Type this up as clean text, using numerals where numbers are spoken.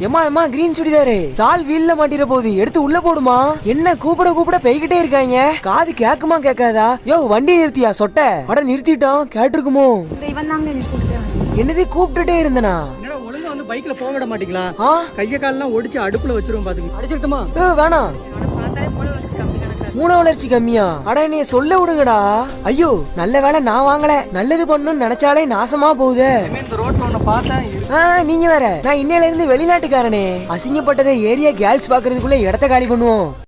எம்மா எம்மா கிரீன் சுடிதாரு சால் வீல்ல மாட்டிர போகுது, எடுத்து உள்ள போடுமா. என்ன கூப்பிட கூப்பிட போய்கிட்டே இருக்காங்க, காது கேக்குமா கேட்காதா? யோ வண்டி நிறுத்தியா சொட்ட? அட நிறுத்திட்டோம், கேட்டிருக்குமோ? என்னது கூப்பிட்டுட்டே இருந்தனா? ஒழுங்கா வந்து பைக்ல போக விட மாட்டீங்களா? கைய காலெல்லாம் ஒடிச்சு அடுப்புல வச்சிரும் பாத்துங்க. அடிச்சிருட்டுமா? வேணாம், மூல வளர்ச்சி கம்மியா? அட நீ சொல்ல விடுங்கடா. ஐயோ நல்ல வேலை நான் வாங்கல, நல்லது பண்ணணும்னு நினைச்சாலே நாசமா போகுதே. நீங்க வேற, நான் இன்னையில இருந்து வெளிநாட்டுக்காரனே. அசிங்கப்பட்டதை ஏரியா கேர்ள்ஸ் பாக்குறதுக்குள்ள இடத்த காலி பண்ணுவோம்.